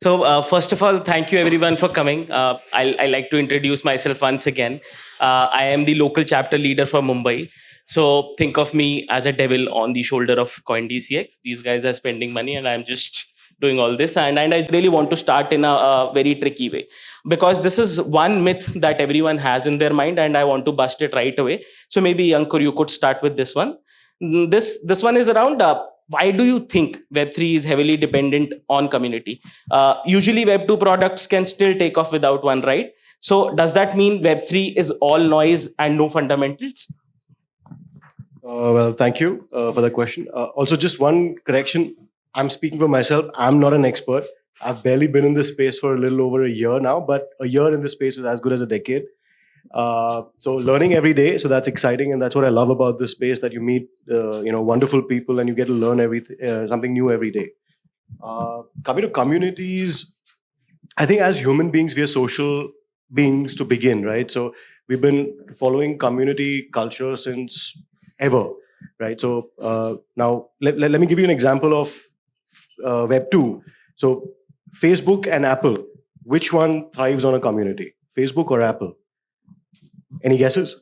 First of all, thank you everyone for coming. I like to introduce myself once again. I am the local chapter leader for Mumbai. So think of me as a devil on the shoulder of CoinDCX. These guys are spending money, and I'm just doing all this. And I really want to start in a very tricky way, because this is one myth that everyone has in their mind, and I want to bust it right away. So maybe Ankur, you could start with this one. This one is around. Why do you think Web3 is heavily dependent on community? Usually Web 2 products can still take off without one, right? So does that mean Web 3 is all noise and no fundamentals? Well, thank you for the question. Also, just one correction. I'm speaking for myself. I'm not an expert. I've barely been in this space for a little over a year now, but a year in this space is as good as a decade. So learning every day. So that's exciting, and that's what I love about this space. That you meet, wonderful people, and you get to learn something new every day. Coming to communities, I think as human beings, we are social beings to begin, right? So we've been following community culture since ever, right? So now let me give you an example of Web 2. So Facebook and Apple, which one thrives on a community? Facebook or Apple? Any guesses?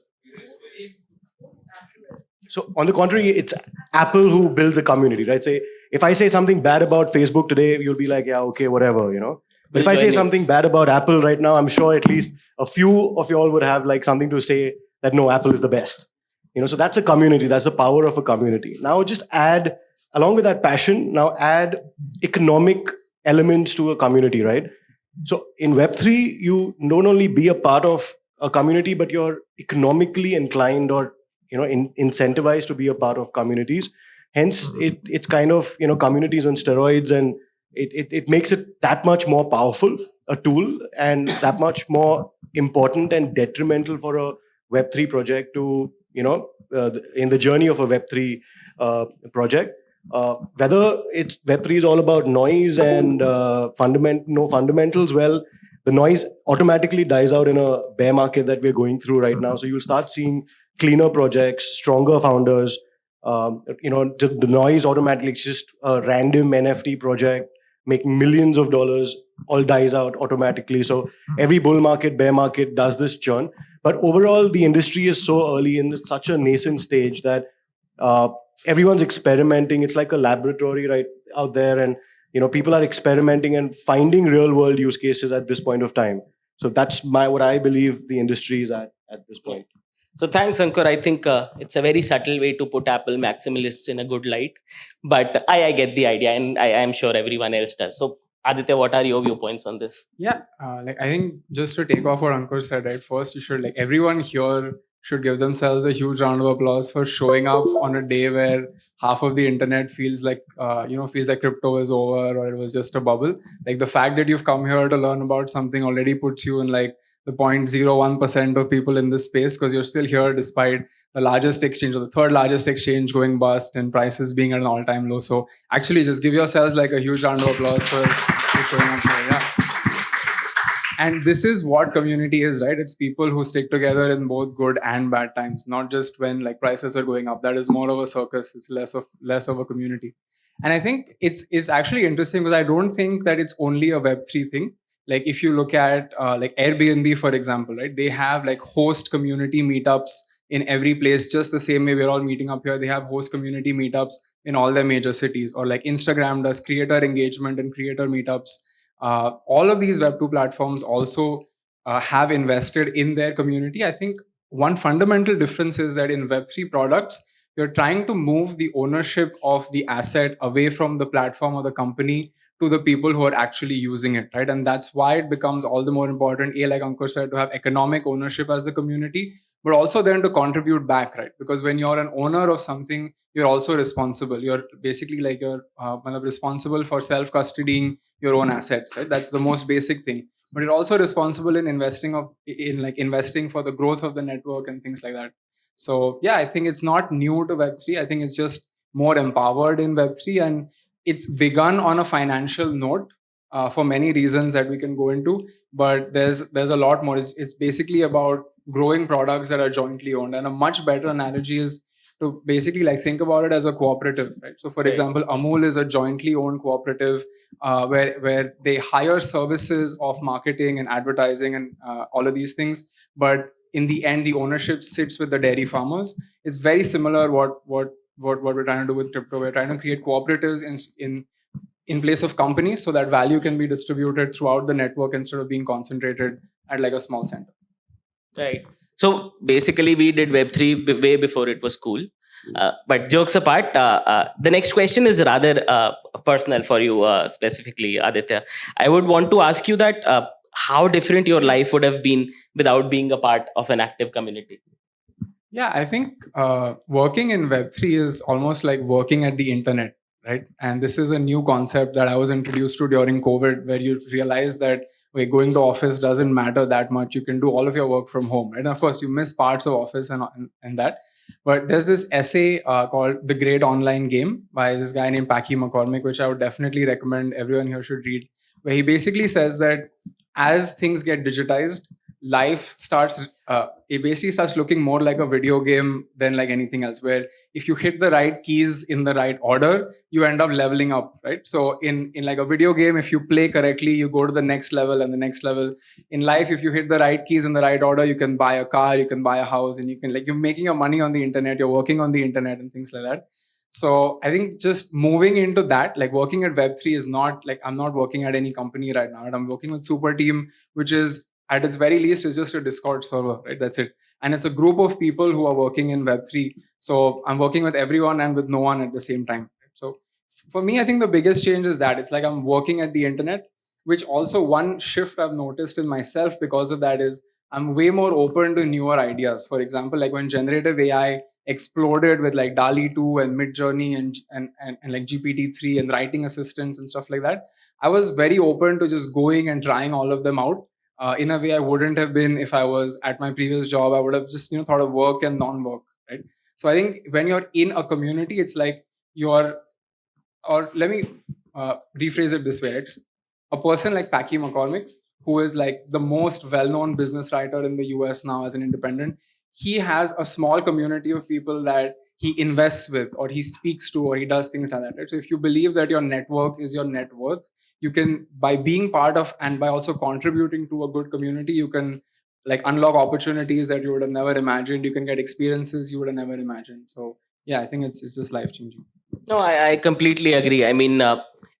So on the contrary, it's Apple who builds a community, right? Say, if I say something bad about Facebook today, you'll be like, yeah, okay, whatever, But if I say something bad about Apple right now, I'm sure at least a few of you all would have like something to say that no, Apple is the best. So that's a community. That's the power of a community. Now just add, along with that passion, now add economic elements to a community, right? So in Web3, you don't only be a part of a community, but you're economically inclined or incentivized to be a part of communities. Hence, it's kind of communities on steroids, and it makes it that much more powerful a tool, and that much more important and detrimental for a Web3 project to in the journey of a Web3 project. Whether it's Web3 is all about noise and no fundamentals, well, the noise automatically dies out in a bear market that we're going through right now. So you'll start seeing cleaner projects, stronger founders. The noise automatically, it's just a random NFT project making millions of dollars, all dies out automatically. So every bull market, bear market does this churn. But overall, the industry is so early in such a nascent stage that everyone's experimenting. It's like a laboratory right out there, and people are experimenting and finding real world use cases at this point of time. So that's what I believe the industry is at this point. So thanks, Ankur. I think it's a very subtle way to put Apple maximalists in a good light, but I get the idea, and I am sure everyone else does. So Aditya, what are your viewpoints on this? Yeah, I think just to take off what Ankur said, right? First, you should everyone here should give themselves a huge round of applause for showing up on a day where half of the internet feels like crypto is over or it was just a bubble. Like the fact that you've come here to learn about something already puts you in like the 0.01% of people in this space, because you're still here despite the largest exchange or the third largest exchange going bust and prices being at an all-time low. So actually just give yourselves like a huge round of applause for showing up here. Yeah. And this is what community is, right? It's people who stick together in both good and bad times, not just when like prices are going up. That is more of a circus. It's less of a community. And I think it's actually interesting because I don't think that it's only a Web3 thing. Like if you look at like Airbnb, for example, right? They have like host community meetups in every place, just the same way we're all meeting up here. They have host community meetups in all their major cities, or like Instagram does creator engagement and creator meetups. All of these Web2 platforms also have invested in their community. I think one fundamental difference is that in Web3 products, you're trying to move the ownership of the asset away from the platform or the company to the people who are actually using it, right? And that's why it becomes all the more important, like Ankur said, to have economic ownership as the community, but also then to contribute back, right? Because when you're an owner of something, you're also responsible. You're basically like you're responsible for self-custodying your own assets, right? That's the most basic thing. But you're also responsible in investing for the growth of the network and things like that. So yeah, I think it's not new to Web3. I think it's just more empowered in Web3, and it's begun on a financial note for many reasons that we can go into. But there's a lot more. It's basically about growing products that are jointly owned. And a much better analogy is to basically like think about it as a cooperative, right? So for Right. example, Amul is a jointly owned cooperative where they hire services of marketing and advertising and all of these things, but in the end the ownership sits with the dairy farmers. It's very similar what we're trying to do with crypto. We're trying to create cooperatives in place of companies so that value can be distributed throughout the network instead of being concentrated at like a small center. Right. So basically, we did Web3 way before it was cool. But jokes apart, the next question is rather personal for you specifically, Aditya. I would want to ask you that how different your life would have been without being a part of an active community. Yeah, I think working in Web3 is almost like working at the internet, right? And this is a new concept that I was introduced to during COVID, where you realize that going to office doesn't matter that much. You can do all of your work from home, right? And of course, you miss parts of office and that. But there's this essay called The Great Online Game by this guy named Packy McCormick, which I would definitely recommend everyone here should read, where he basically says that as things get digitized, life starts it basically starts looking more like a video game than like anything else, where if you hit the right keys in the right order, you end up leveling up, right? So in like a video game, if you play correctly, you go to the next level and the next level. In life, if you hit the right keys in the right order, you can buy a car, you can buy a house, and you can like you're making your money on the internet, you're working on the internet and things like that. So I think just moving into that, like working at Web3 is not like I'm not working at any company right now, right? I'm working with Super Team, which is at its very least is just a Discord server, right? That's it. And it's a group of people who are working in Web3. So I'm working with everyone and with no one at the same time. So for me, I think the biggest change is that it's like I'm working at the internet, which also one shift I've noticed in myself because of that is I'm way more open to newer ideas. For example, like when generative AI exploded with like DALI 2 and Midjourney and like GPT-3 and writing assistants and stuff like that, I was very open to just going and trying all of them out in a way I wouldn't have been if I was at my previous job. I would have just thought of work and non-work, right? So I think when you're in a community, it's like you're, or let me rephrase it this way: it's a person like Packy McCormick, who is like the most well-known business writer in the US now as an independent. He has a small community of people that he invests with, or he speaks to, or he does things like that. Right? So if you believe that your network is your net worth, you can, by being part of and by also contributing to a good community, you can like unlock opportunities that you would have never imagined. You can get experiences you would have never imagined. So yeah, I think it's just life changing. No, I completely agree. I mean,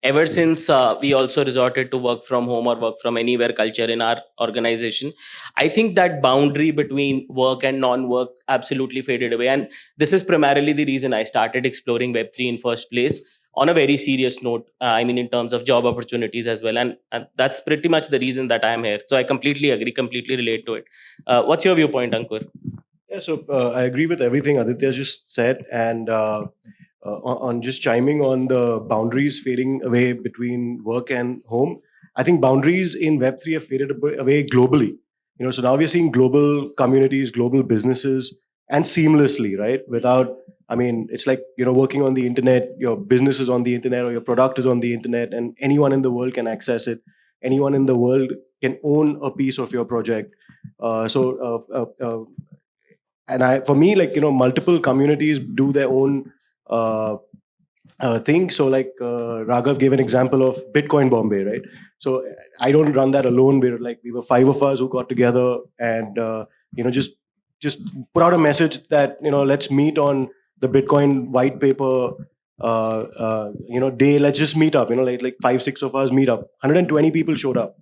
ever since we also resorted to work from home or work from anywhere culture in our organization, I think that boundary between work and non-work absolutely faded away. And this is primarily the reason I started exploring Web3 in first place. On a very serious note, I mean, in terms of job opportunities as well, and that's pretty much the reason that I am here. So I completely agree, completely relate to it. What's your viewpoint, Ankur? Yeah, so I agree with everything Aditya just said, and on just chiming on the boundaries fading away between work and home. I think boundaries in Web3 have faded away globally. So now we're seeing global communities, global businesses, and seamlessly, right? Without, I mean, it's like working on the internet. Your business is on the internet, or your product is on the internet, and anyone in the world can access it. Anyone in the world can own a piece of your project. And for me, like multiple communities do their own thing. So like Raghav gave an example of Bitcoin Bombay, right? So I don't run that alone. We were 5 of us who got together and just put out a message that let's meet on the Bitcoin white paper day. Let's just meet up. Like 5-6 of us meet up. 120 people showed up,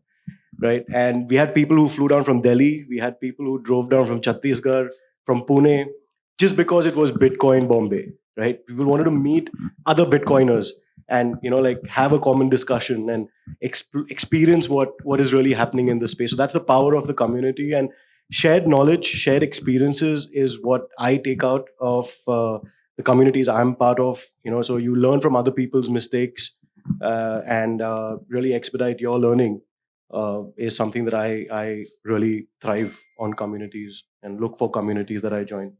right? And we had people who flew down from Delhi. We had people who drove down from Chhattisgarh, from Pune, just because it was Bitcoin Bombay, right? People wanted to meet other Bitcoiners and like have a common discussion and experience what is really happening in the space. So that's the power of the community, and shared knowledge, shared experiences is what I take out of the communities I'm part of. So you learn from other people's mistakes and really expedite your learning. Is something that I really thrive on communities and look for communities that I join.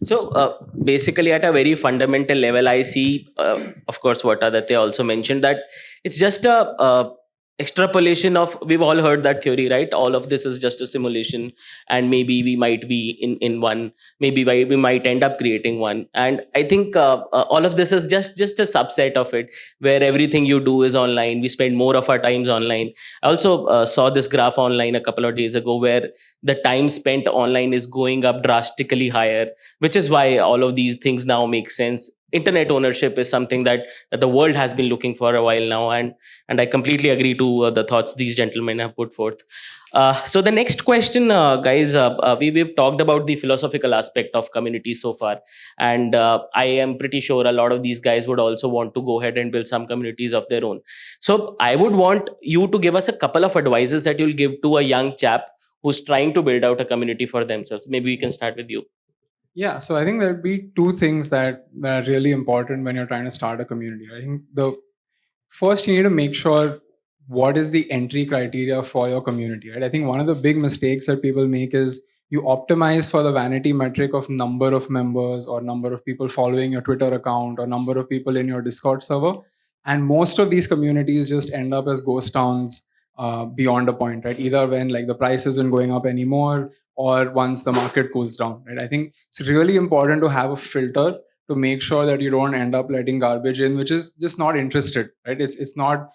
So basically, at a very fundamental level, I see, of course, what Aditya also mentioned, that it's just a extrapolation of, we've all heard that theory, right? All of this is just a simulation, and maybe we might be in one, maybe we might end up creating one. And I think all of this is just a subset of it, where everything you do is online. We spend more of our times online. I also saw this graph online a couple of days ago, where the time spent online is going up drastically higher, which is why all of these things now make sense. Internet ownership is something that the world has been looking for a while now, and I completely agree to the thoughts these gentlemen have put forth. So the next question, guys, we've talked about the philosophical aspect of community so far, and I am pretty sure a lot of these guys would also want to go ahead and build some communities of their own. So I would want you to give us a couple of advices that you'll give to a young chap who's trying to build out a community for themselves. Maybe we can start with you. Yeah, so I think there'd be two things that are really important when you're trying to start a community. I think the first, you need to make sure what is the entry criteria for your community, right? I think one of the big mistakes that people make is you optimize for the vanity metric of number of members or number of people following your Twitter account or number of people in your Discord server. And most of these communities just end up as ghost towns beyond a point, right? Either when like the price isn't going up anymore or once the market cools down, right? I think it's really important to have a filter to make sure that you don't end up letting garbage in, which is just not interested, right? It's not,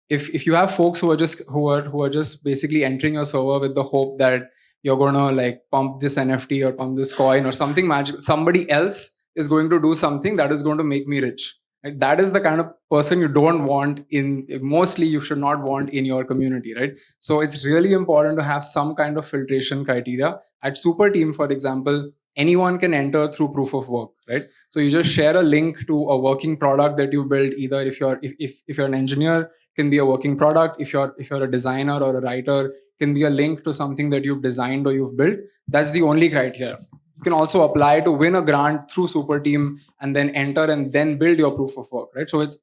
if you have folks who are just basically entering your server with the hope that you're gonna like pump this NFT or pump this coin or something magic, somebody else is going to do something that is going to make me rich. Right? That is the kind of person you don't want in, mostly you should not want in your community, right? So it's really important to have some kind of filtration criteria. At Super Team, for example, anyone can enter through proof of work, right? So you just share a link to a working product that you build. Either if you're an engineer, can be a working product. If you're a designer or a writer, can be a link to something that you've designed or you've built. That's the only criteria. You can also apply to win a grant through Super Team and then enter and then build your proof of work, right? So it's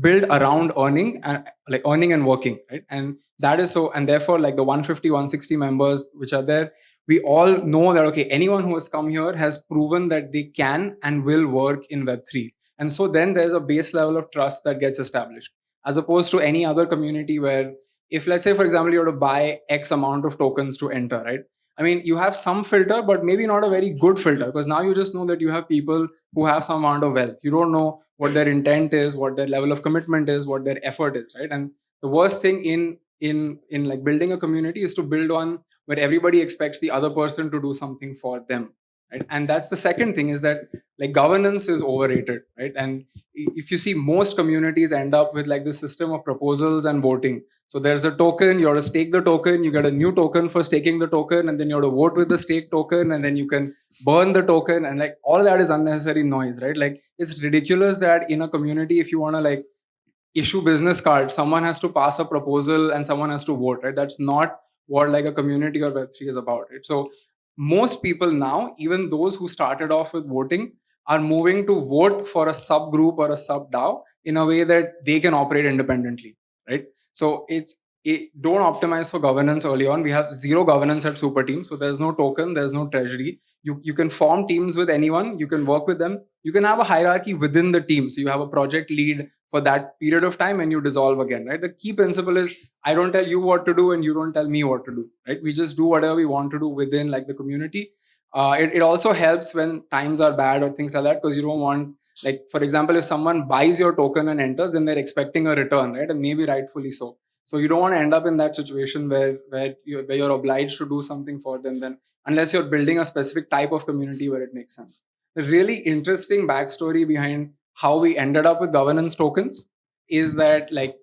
built around earning and like earning and working, right? And that is so, and therefore like the 150 160 members which are there, we all know that okay, anyone who has come here has proven that they can and will work in Web3. And so then there's a base level of trust that gets established, as opposed to any other community where, if let's say for example you were to buy X amount of tokens to enter, right? I mean, you have some filter, but maybe not a very good filter, because now you just know that you have people who have some amount of wealth. You don't know what their intent is, what their level of commitment is, what their effort is, right? And the worst thing in like building a community is to build one where everybody expects the other person to do something for them, right? And that's the second thing, is that like governance is overrated, right? And if you see, most communities end up with like this system of proposals and voting. So there's a token, you have to stake the token, you get a new token for staking the token, and then you have to vote with the stake token, and then you can burn the token, and like all that is unnecessary noise, right? Like it's ridiculous that in a community, if you want to like issue business cards, someone has to pass a proposal and someone has to vote, right? That's not what like a community or Web3 is about, right? So most people now, even those who started off with voting, are moving to vote for a subgroup or a sub DAO in a way that they can operate independently, right? So don't optimize for governance early on. We have zero governance at Super Team, so there's no token, there's no treasury. You can form teams with anyone, you can work with them, you can have a hierarchy within the team. So you have a project lead for that period of time and you dissolve again, right? The key principle is I don't tell you what to do and you don't tell me what to do, right? We just do whatever we want to do within like the community. It also helps when times are bad or things like that, because you don't want, like for example, if someone buys your token and enters, then they're expecting a return, right? And maybe rightfully so. So you don't want to end up in that situation where you're obliged to do something for them, then unless you're building a specific type of community where it makes sense. The really interesting backstory behind how we ended up with governance tokens is that like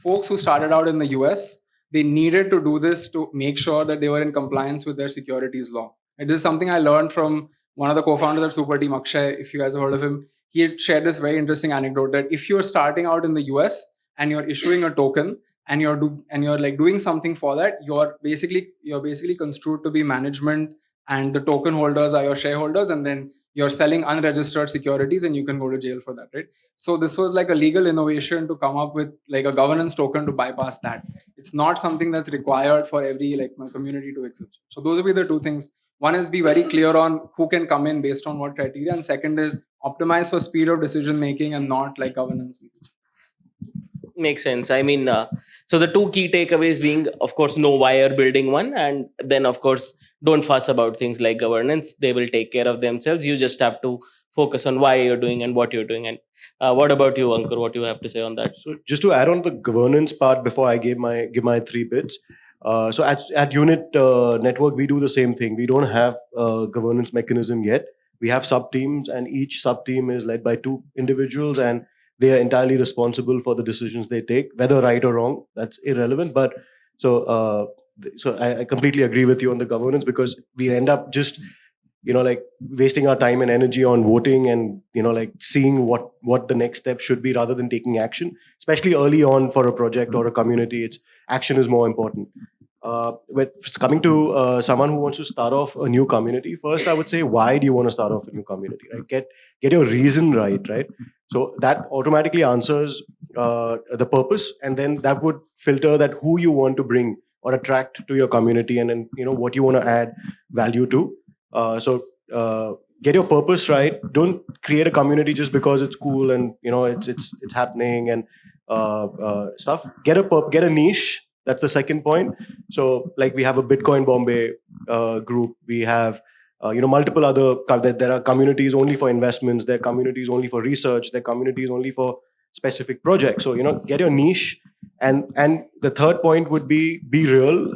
folks who started out in the US, they needed to do this to make sure that they were in compliance with their securities law. And this is something I learned from one of the co-founders of Super Team, Akshay. If you guys have heard of him, he had shared this very interesting anecdote that if you're starting out in the US and you're issuing a token and you're like doing something for that, you're basically construed to be management, and the token holders are your shareholders, and then you're selling unregistered securities and you can go to jail for that, right? So this was like a legal innovation to come up with like a governance token to bypass that. It's not something that's required for every like community to exist. So those will be the two things. One is be very clear on who can come in based on what criteria, and second is optimize for speed of decision making and not like governance. Makes sense. I mean, so the two key takeaways being, of course, know why you're building one, and then, of course, don't fuss about things like governance. They will take care of themselves. You just have to focus on why you're doing and what you're doing. And what about you, Ankur? What do you have to say on that? So just to add on the governance part before I give my 3 bits. So at Unit Network, we do the same thing. We don't have a governance mechanism yet. We have sub teams, and each sub team is led by 2 individuals, and they are entirely responsible for the decisions they take, whether right or wrong. That's irrelevant. But so I completely agree with you on the governance, because we end up just like wasting our time and energy on voting, and like seeing what the next step should be rather than taking action, especially early on for a project or a community. It's action is more important. But coming to someone who wants to start off a new community, first I would say, why do you want to start off a new community, right? Get your reason right? So that automatically answers the purpose, and then that would filter that who you want to bring or attract to your community, and then what you want to add value to. So get your purpose right. Don't create a community just because it's cool and it's happening and stuff. Get a niche. That's the second point. So like we have a Bitcoin Bombay group. We have multiple other. There are communities only for investments. There are communities only for research. There are communities only for specific projects. So get your niche. And the third point would be real,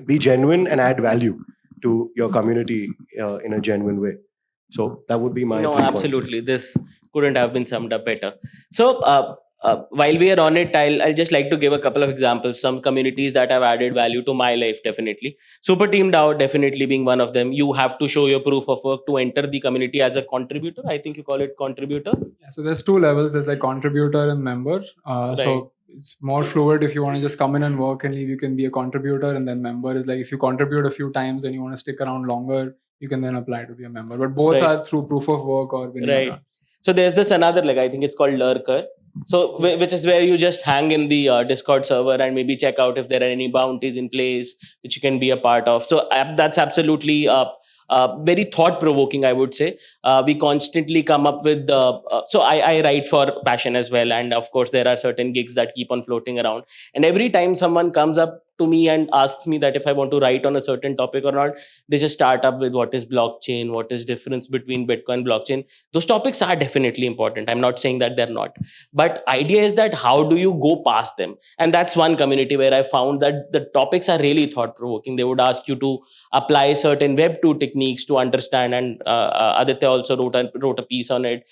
be genuine, and add value to your community in a genuine way. So that would be my No, 3 points. absolutely. This couldn't have been summed up better. So, while we are on it, I'll just like to give a couple of examples. Some communities that have added value to my life, definitely. Super Team DAO, definitely being one of them. You have to show your proof of work to enter the community as a contributor. I think you call it contributor. Yeah, so there's 2 levels. There's like contributor and member. So it's more fluid. If you want to just come in and work and leave, you can be a contributor. And then member is like if you contribute a few times and you want to stick around longer, you can then apply to be a member. But both Right. are through proof of work or winning a Right. grant. So there's this another, like I think it's called Lurker. So which is where you just hang in the Discord server and maybe check out if there are any bounties in place which you can be a part of. So that's absolutely very thought provoking, I would say. We constantly come up with so I write for passion as well, and of course there are certain gigs that keep on floating around. And every time someone comes up to me and asks me that if I want to write on a certain topic or not, they just start up with what is blockchain, what is difference between Bitcoin, blockchain. Those topics are definitely important. I'm not saying that they're not, but idea is that how do you go past them? And that's one community where I found that the topics are really thought provoking. They would ask you to apply certain web 2 techniques to understand, and Aditya also wrote a piece on it.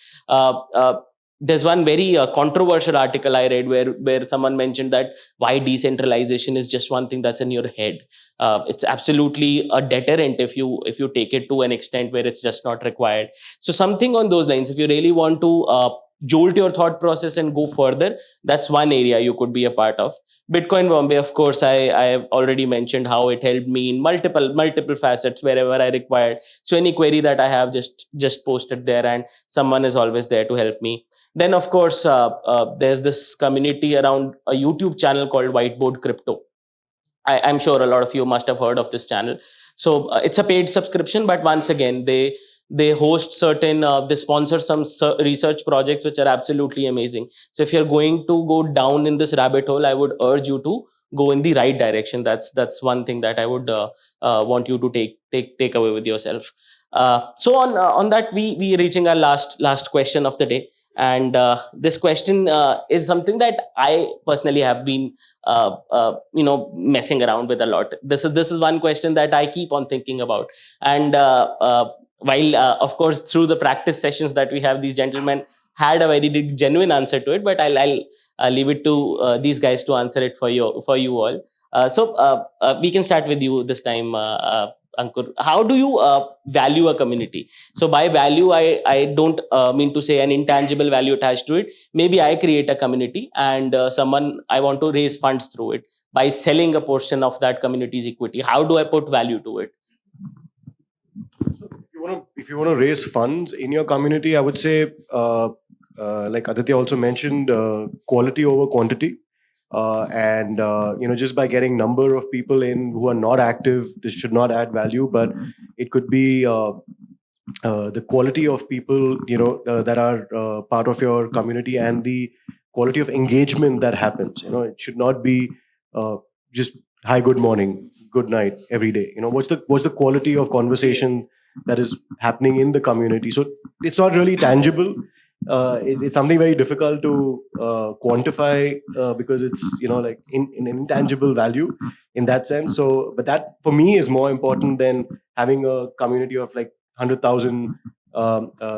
There's one very controversial article I read where someone mentioned that why decentralization is just one thing that's in your head. It's absolutely a deterrent if you take it to an extent where it's just not required. So something on those lines, if you really want to jolt your thought process and go further, that's one area you could be a part of. Bitcoin Bombay, of course, I have already mentioned how it helped me in multiple facets wherever I required. So any query that I have, just post it there, and someone is always there to help me. Then, of course, there's this community around a YouTube channel called Whiteboard Crypto. I'm sure a lot of you must have heard of this channel. So it's a paid subscription, but once again, they host certain, they sponsor some research projects which are absolutely amazing. So if you're going to go down in this rabbit hole, I would urge you to go in the right direction. That's one thing that I would want you to take away with yourself. So on that, we reaching our last question of the day. And this question is something that I personally have been messing around with a lot. This is one question that I keep on thinking about. And while of course through the practice sessions that we have, these gentlemen had a very genuine answer to it, but I'll leave it to these guys to answer it for you all. We can start with you this time, Ankur. How do you value a community? So by value, I don't mean to say an intangible value attached to it. Maybe I create a community and I want to raise funds through it by selling a portion of that community's equity. How do I put value to it? So if you want to raise funds in your community, I would say, like Aditya also mentioned, quality over quantity. And just by getting number of people in who are not active, this should not add value, but it could be the quality of people that are part of your community, and the quality of engagement that happens. It should not be just hi, good morning, good night every day. What's the quality of conversation that is happening in the community? So it's not really tangible. It's something very difficult to quantify because it's like in intangible value in that sense. So, but that for me is more important than having a community of like 100,000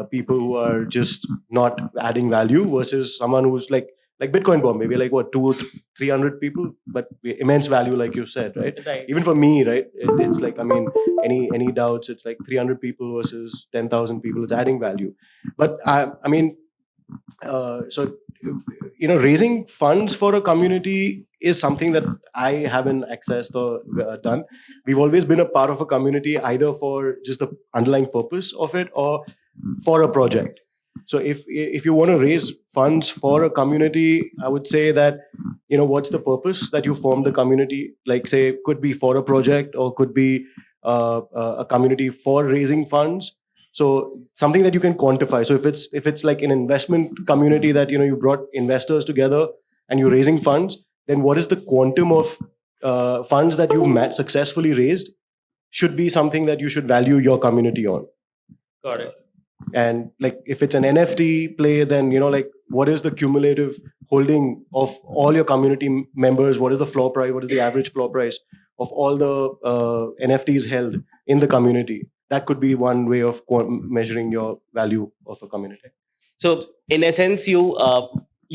people who are just not adding value versus someone who's like Bitcoin bomb, maybe like what 200-300 people, but immense value, like you said, right? Right. Even for me, right? It's like, I mean, any doubts? It's like 300 people versus 10,000 people. It's adding value, but I mean, so raising funds for a community is something that I haven't accessed or done. We've always been a part of a community, either for just the underlying purpose of it or for a project. So if you want to raise funds for a community, I would say that what's the purpose that you form the community? Like, say, could be for a project or could be a community for raising funds. So something that you can quantify. So if it's like an investment community that you brought investors together and you're raising funds, then what is the quantum of funds that you've successfully raised should be something that you should value your community on. Got it. And like if it's an NFT play, then like what is the cumulative holding of all your community members? What is the floor price? What is the average floor price of all the NFTs held in the community? That could be one way of measuring your value of a community. So in essence, you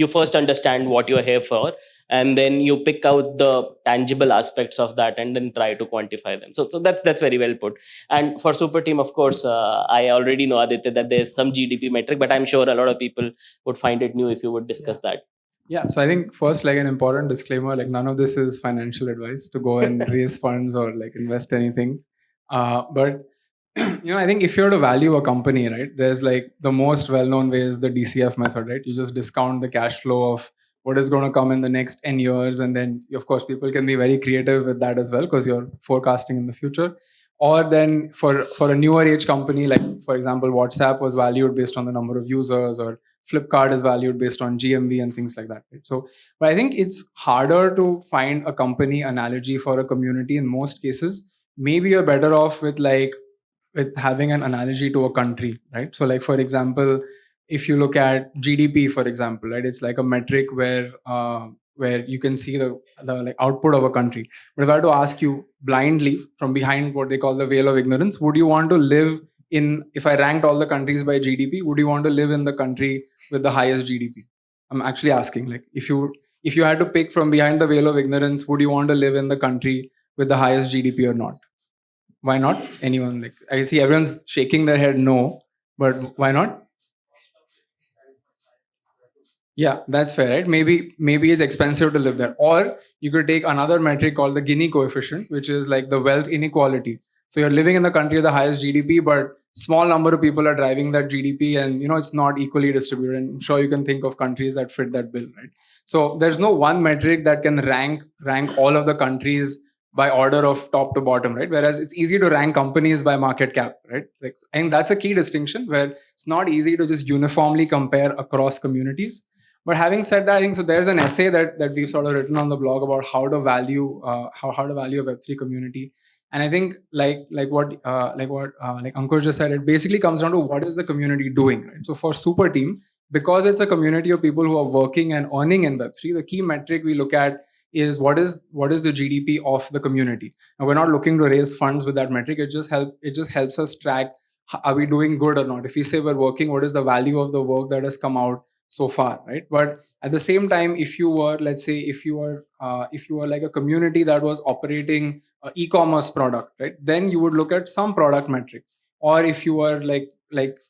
first understand what you're here for, and then you pick out the tangible aspects of that, and then try to quantify them. So that's very well put. And for Super Team, of course, I already know, Aditya, that there's some GDP metric, but I'm sure a lot of people would find it new if you would discuss that. Yeah, so I think first, like an important disclaimer, like none of this is financial advice to go and raise funds or like invest anything. But I think if you're to value a company, right, there's like the most well-known way is the DCF method, right? You just discount the cash flow of what is going to come in the next 10 years. And then, of course, people can be very creative with that as well because you're forecasting in the future. Or then for a newer age company, like, for example, WhatsApp was valued based on the number of users, or Flipkart is valued based on GMV and things like that. Right? So, but I think it's harder to find a company analogy for a community in most cases. Maybe you're better off with having an analogy to a country, right? So, like for example, if you look at GDP, for example, right, it's like a metric where you can see the like output of a country. But if I had to ask you blindly from behind what they call the veil of ignorance, would you want to live in, if I ranked all the countries by GDP, would you want to live in the country with the highest GDP? I'm actually asking, like, if you had to pick from behind the veil of ignorance, would you want to live in the country with the highest GDP or not? Why not? Anyone? Like, I see everyone's shaking their head no, but why not? Yeah, that's fair, right? Maybe it's expensive to live there. Or you could take another metric called the Gini coefficient, which is like the wealth inequality. So you're living in the country with the highest GDP, but small number of people are driving that GDP, and it's not equally distributed. And I'm sure you can think of countries that fit that bill, right? So there's no one metric that can rank all of the countries by order of top to bottom, right? Whereas it's easy to rank companies by market cap, right? Like, and that's a key distinction where it's not easy to just uniformly compare across communities. But having said that, I think so. There's an essay that we've sort of written on the blog about how to value how to value a Web3 community, and I think like Ankur just said, it basically comes down to what is the community doing, right? So for Super Team, because it's a community of people who are working and earning in Web3, the key metric we look at is what is the GDP of the community. And we're not looking to raise funds with that metric. It just helps us track, are we doing good or not. If we say we're working, what is the value of the work that has come out so far, right? But at the same time, if you were like a community that was operating an e-commerce product, right, then you would look at some product metric. Or if you were like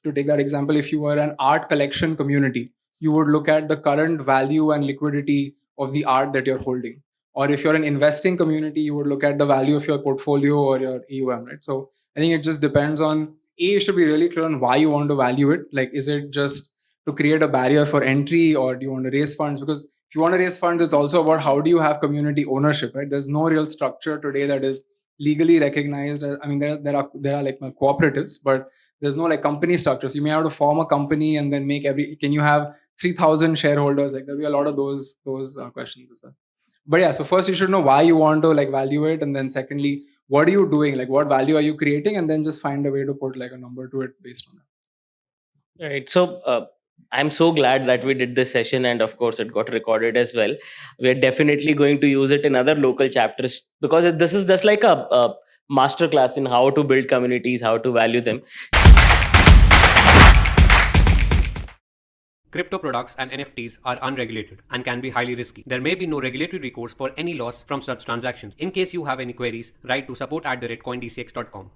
to take that example, if you were an art collection community, you would look at the current value and liquidity of the art that you're holding. Or if you're an investing community, you would look at the value of your portfolio or your AUM, right? So I think it just depends on, you should be really clear on why you want to value it. Like, is it just to create a barrier for entry, or do you want to raise funds? Because if you want to raise funds, it's also about how do you have community ownership, right? There's no real structure today that is legally recognized. I mean, there are like cooperatives, but there's no like company structures. You may have to form a company and then can you have 3,000 shareholders? Like there'll be a lot of those questions as well. But yeah, so first you should know why you want to like value it, and then secondly, what are you doing? Like what value are you creating? And then just find a way to put like a number to it based on that. Right. So I'm so glad that we did this session, and of course, it got recorded as well. We're definitely going to use it in other local chapters because this is just like a master class in how to build communities, how to value them. Crypto products and NFTs are unregulated and can be highly risky. There may be no regulatory recourse for any loss from such transactions. In case you have any queries, write to support@coindcx.com.